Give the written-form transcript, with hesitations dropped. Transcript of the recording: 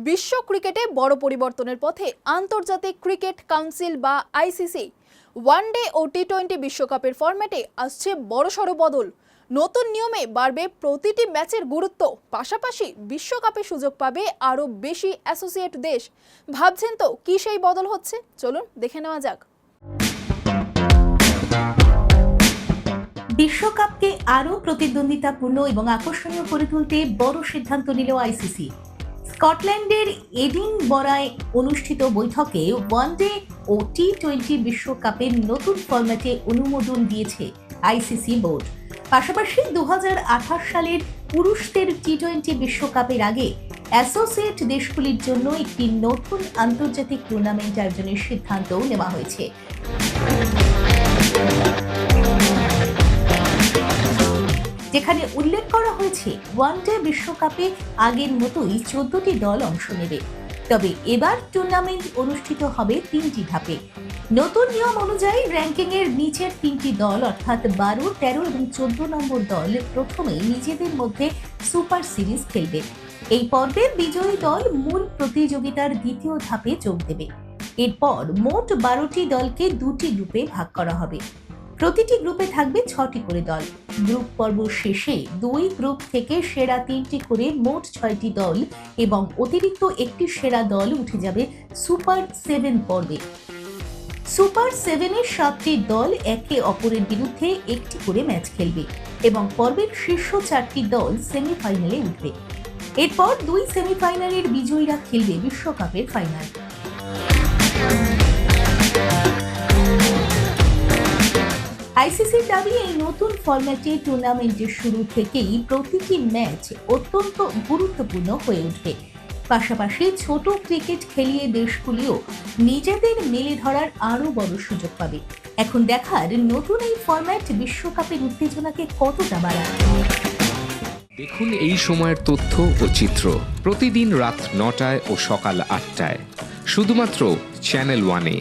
বিশ্ব ক্রিকেটে বড় পরিবর্তনের পথে আন্তর্জাতিক ক্রিকেট কাউন্সিল বা আইসিসি ওয়ানডে ও টি-20 বিশ্বকাপের ফরম্যাটে আসছে বড়সড় বদল। নতুন নিয়মে বাড়বে প্রতিটি ম্যাচের গুরুত্ব, পাশাপাশি বিশ্বকাপে সুযোগ পাবে আরও বেশি অ্যাসোসিয়েট দেশ। ভাবছেন তো কি সেই বদল হচ্ছে? চলুন দেখে নেওয়া যাক। বিশ্বকাপকে আরও প্রতিদ্বন্দ্বিতাপূর্ণ এবং আকর্ষণীয় করে তুলতে বড় সিদ্ধান্ত নিল আইসিসি। স্কটল্যান্ডের এডিনবরায় অনুষ্ঠিত বৈঠকে ওয়ানডে ও টি-20 বিশ্বকাপের নতুন ফরম্যাটে অনুমোদন দিয়েছে আইসিসি বোর্ড। পাশাপাশি 2028 সালের পুরুষদের টি-20 বিশ্বকাপের আগে অ্যাসোসিয়েট দেশগুলির জন্য একটি নতুন আন্তর্জাতিক টুর্নামেন্ট আয়োজনের সিদ্ধান্তও নেওয়া হয়েছে। যেখানে উল্লেখ করা হয়েছে ওয়ানডে বিশ্বকাপে আগের মতোই 14টি দল অংশ নেবে, তবে এবার টুর্নামেন্ট অনুষ্ঠিত হবে 3টি ধাপে। নতুন নিয়ম অনুযায়ী র্যাঙ্কিং এর নিচের 3টি দল অর্থাৎ 12, 13 এবং 14 নম্বর দল প্রথমেই নিজেদের মধ্যে সুপার সিরিজ খেলবে। এই পর্বের বিজয়ী দল মূল প্রতিযোগিতার দ্বিতীয় ধাপে যোগ দেবে। এরপর মোট 12টি দলকে 2টি গ্রুপে ভাগ করা হবে। প্রতিটি গ্রুপে থাকবে 6টি করে দল। গ্রুপ পর্ব শেষে 2 গ্রুপ থেকে সেরা 3টি করে মোট 6টি দল এবং অতিরিক্ত একটি সেরা দল উঠে যাবে সুপার 7 পর্বে। সুপার 7-এর 7টি দল একে অপরের বিরুদ্ধে একটি করে ম্যাচ খেলবে এবং পর্বের শীর্ষ 4টি দল সেমিফাইনালে উঠবে। এরপর 2 সেমিফাইনালের বিজয়ীরা খেলবে বিশ্বকাপের ফাইনাল। আইসিসির দাবি, এই নতুন ফরম্যাটে টুর্নামেন্টের শুরু থেকেই প্রতিটি ম্যাচ অত্যন্ত গুরুত্বপূর্ণ হয়ে উঠবে। পাশাপাশি ছোট ক্রিকেট খেলিয়ে দেশগুলিও নিজেদের মেলে ধরার আরও বড় সুযোগ পাবে। এখন দেখার নতুন এই ফরম্যাট বিশ্বকাপের উত্তেজনাকে কতটা বাড়ায়। দেখুন এই সময়ের তথ্য ও চিত্র প্রতিদিন রাত 9টায় ও সকাল 8টায় শুধুমাত্র চ্যানেল 1-এ।